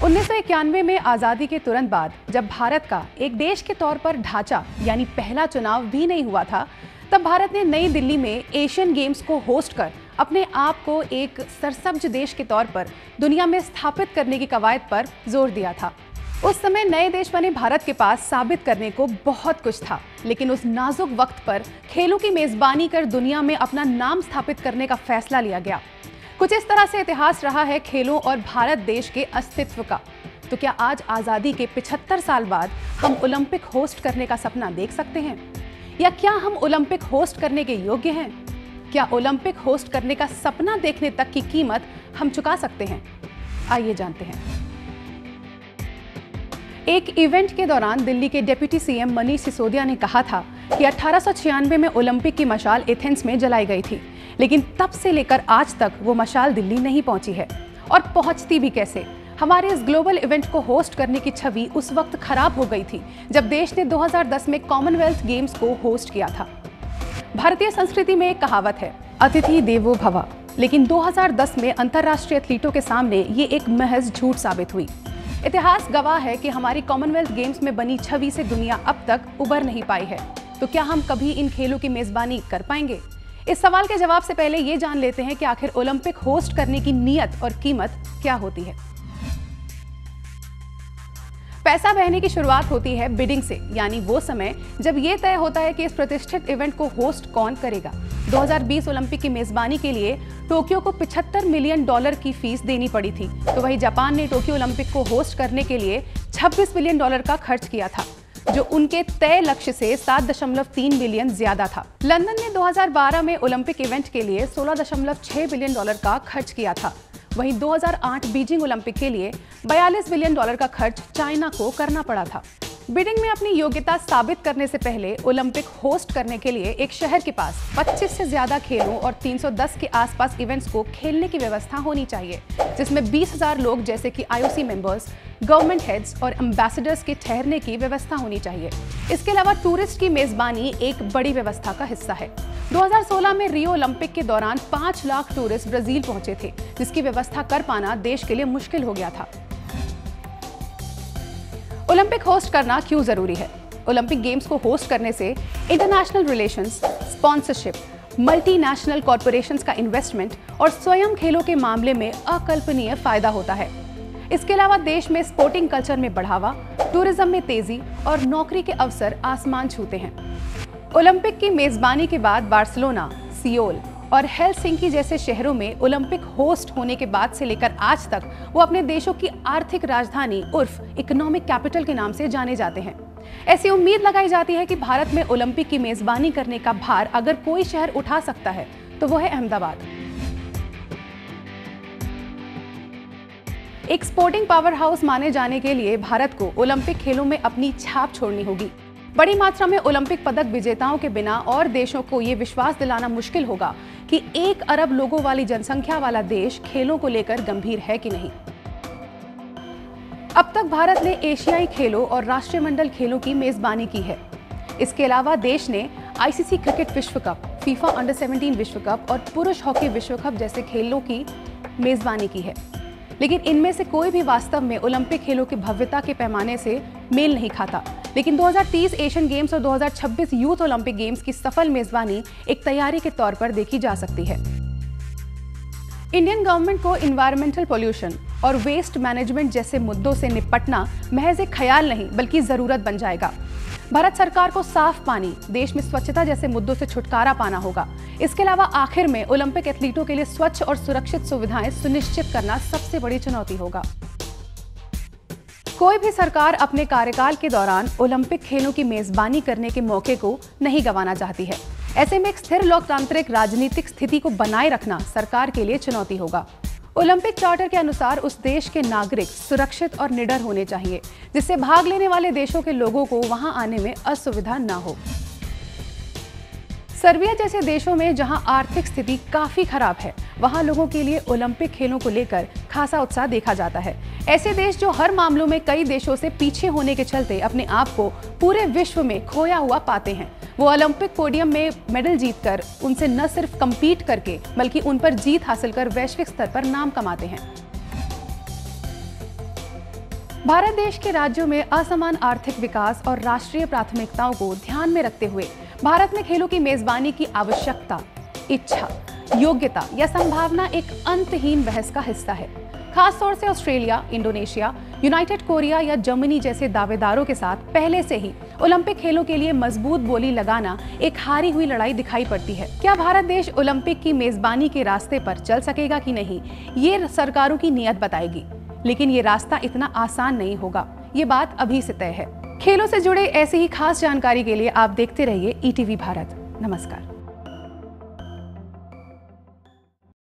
1991 में आज़ादी के तुरंत बाद जब भारत का एक देश के तौर पर ढांचा यानी पहला चुनाव भी नहीं हुआ था, तब भारत ने नई दिल्ली में एशियन गेम्स को होस्ट कर अपने आप को एक सरसब्ज देश के तौर पर दुनिया में स्थापित करने की कवायद पर जोर दिया था। उस समय नए देश बने भारत के पास साबित करने को बहुत कुछ था, लेकिन उस नाजुक वक्त पर खेलों की मेजबानी कर दुनिया में अपना नाम स्थापित करने का फैसला लिया गया। कुछ इस तरह से इतिहास रहा है खेलों और भारत देश के अस्तित्व का। तो क्या आज आज़ादी के 75 साल बाद हम ओलंपिक होस्ट करने का सपना देख सकते हैं? या क्या हम ओलंपिक होस्ट करने के योग्य हैं? क्या ओलंपिक होस्ट करने का सपना देखने तक की कीमत हम चुका सकते हैं? आइए जानते हैं। एक इवेंट के दौरान दिल्ली के डिप्टी सीएम मनीष सिसोदिया ने कहा था कि 1896 में ओलंपिक की मशाल एथेंस में जलाई गई थी, लेकिन तब से लेकर आज तक वो मशाल दिल्ली नहीं पहुंची है। और पहुंचती भी कैसे? हमारे इस ग्लोबल इवेंट को होस्ट करने की छवि उस वक्त खराब हो गई थी जब देश ने 2010 में कॉमनवेल्थ गेम्स को होस्ट किया था। भारतीय संस्कृति में एक कहावत है, अतिथि देवो भव, लेकिन 2010 में अंतर्राष्ट्रीय एथलीटों के सामने ये एक महज झूठ साबित हुई। इतिहास गवाह है कि हमारी कॉमनवेल्थ गेम्स में बनी छवि से दुनिया अब तक उबर नहीं पाई है। तो क्या हम कभी इन खेलों की मेजबानी कर पाएंगे? इस सवाल के जवाब से पहले ये जान लेते हैं कि आखिर ओलंपिक होस्ट करने की नीयत और कीमत क्या होती है। पैसा बहने की शुरुआत होती है बिडिंग से, यानी वो समय जब ये तय होता है कि इस प्रतिष्ठित इवेंट को होस्ट कौन करेगा। 2020 ओलंपिक की मेजबानी के लिए टोक्यो को $75 मिलियन की फीस देनी पड़ी थी, तो वहीं जापान ने टोक्यो ओलंपिक को होस्ट करने के लिए $26 मिलियन का खर्च किया था, जो उनके तय लक्ष्य से 7.3 बिलियन ज्यादा था। लंदन ने 2012 में ओलंपिक इवेंट के लिए $16.6 बिलियन का खर्च किया था। वहीं 2008 बीजिंग ओलंपिक के लिए $42 बिलियन का खर्च चाइना को करना पड़ा था। बिडिंग में अपनी योग्यता साबित करने से पहले ओलंपिक होस्ट करने के लिए एक शहर के पास 25 से ज्यादा खेलों और 310 के आसपास इवेंट्स को खेलने की व्यवस्था होनी चाहिए, जिसमें 20,000 लोग जैसे कि IOC मेंबर्स, गवर्नमेंट हेड्स और एम्बेसडर्स के ठहरने की व्यवस्था होनी चाहिए। इसके अलावा टूरिस्ट की मेजबानी एक बड़ी व्यवस्था का हिस्सा है। 2016 में रियो ओलंपिक के दौरान 5 लाख टूरिस्ट ब्राजील पहुंचे थे, जिसकी व्यवस्था कर पाना देश के लिए मुश्किल हो गया था। ओलंपिक होस्ट करना क्यों जरूरी है? ओलंपिक गेम्स को होस्ट करने से international relations, sponsorship, multinational corporations का इन्वेस्टमेंट और स्वयं खेलों के मामले में अकल्पनीय फायदा होता है। इसके अलावा देश में स्पोर्टिंग कल्चर में बढ़ावा, टूरिज्म में तेजी और नौकरी के अवसर आसमान छूते हैं। ओलंपिक की मेजबानी के बाद बार्सिलोना, सियोल और हेलसिंकी जैसे शहरों में ओलंपिक होस्ट होने के बाद से लेकर आज तक वो अपने देशों की आर्थिक राजधानी उर्फ इकोनॉमिक कैपिटल के नाम से जाने जाते हैं। ऐसी उम्मीद लगाई जाती है कि भारत में ओलंपिक की मेजबानी करने का भार अगर कोई शहर उठा सकता है तो वो है अहमदाबाद। एक स्पोर्टिंग पावर हाउस माने जाने के लिए भारत को ओलंपिक खेलों में अपनी छाप छोड़नी होगी। बड़ी मात्रा में ओलंपिक पदक विजेताओं के बिना और देशों को ये विश्वास दिलाना मुश्किल होगा कि 1 अरब लोगों वाली जनसंख्या वाला देश खेलों को लेकर गंभीर है कि नहीं। अब तक भारत ने एशियाई खेलों और राष्ट्रमंडल खेलों की मेजबानी की है। इसके अलावा देश ने ICC क्रिकेट विश्व कप, फीफा अंडर 17 विश्व कप और पुरुष हॉकी विश्व कप जैसे खेलों की मेजबानी की है, लेकिन इनमें से कोई भी वास्तव में ओलंपिक खेलों की भव्यता के पैमाने से मेल नहीं खाता। लेकिन 2030 एशियन गेम्स और 2026 यूथ ओलंपिक गेम्स की सफल मेजबानी एक तैयारी के तौर पर देखी जा सकती है। इंडियन गवर्नमेंट को एनवायरमेंटल पॉल्यूशन और वेस्ट मैनेजमेंट जैसे मुद्दों से निपटना महज एक ख्याल नहीं बल्कि जरूरत बन जाएगा। भारत सरकार को साफ पानी, देश में स्वच्छता जैसे मुद्दों से छुटकारा पाना होगा। इसके अलावा आखिर में ओलंपिक एथलीटों के लिए स्वच्छ और सुरक्षित सुविधाएं सुनिश्चित करना सबसे बड़ी चुनौती होगा। कोई भी सरकार अपने कार्यकाल के दौरान ओलंपिक खेलों की मेजबानी करने के मौके को नहीं गंवाना चाहती है। ऐसे में एक स्थिर लोकतांत्रिक राजनीतिक स्थिति को बनाए रखना सरकार के लिए चुनौती होगा। ओलंपिक चार्टर के अनुसार उस देश के नागरिक सुरक्षित और निडर होने चाहिए, जिससे भाग लेने वाले देशों के लोगों को वहां आने में असुविधा न हो। सर्बिया जैसे देशों में जहां आर्थिक स्थिति काफी खराब है, वहां लोगों के लिए ओलंपिक खेलों को लेकर खासा उत्साह देखा जाता है। ऐसे देश जो हर मामलों में कई देशों से पीछे होने के चलते अपने आप को पूरे विश्व में खोया हुआ पाते हैं, वो ओलंपिक पोडियम में मेडल जीतकर उनसे न सिर्फ कम्पीट करके बल्कि उन पर जीत हासिल कर वैश्विक स्तर पर नाम कमाते हैं। भारत देश के राज्यों में असमान आर्थिक विकास और राष्ट्रीय प्राथमिकताओं को ध्यान में रखते हुए भारत में खेलों की मेजबानी की आवश्यकता, इच्छा, योग्यता या संभावना एक अंतहीन बहस का हिस्सा है। खासतौर से ऑस्ट्रेलिया, इंडोनेशिया, यूनाइटेड कोरिया या जर्मनी जैसे दावेदारों के साथ पहले से ही ओलंपिक खेलों के लिए मजबूत बोली लगाना एक हारी हुई लड़ाई दिखाई पड़ती है। क्या भारत देश ओलंपिक की मेजबानी के रास्ते पर चल सकेगा कि नहीं, ये सरकारों की नीयत बताएगी। लेकिन ये रास्ता इतना आसान नहीं होगा, ये बात अभी से तय है। खेलों से जुड़े ऐसी ही खास जानकारी के लिए आप देखते रहिए ETV भारत। नमस्कार।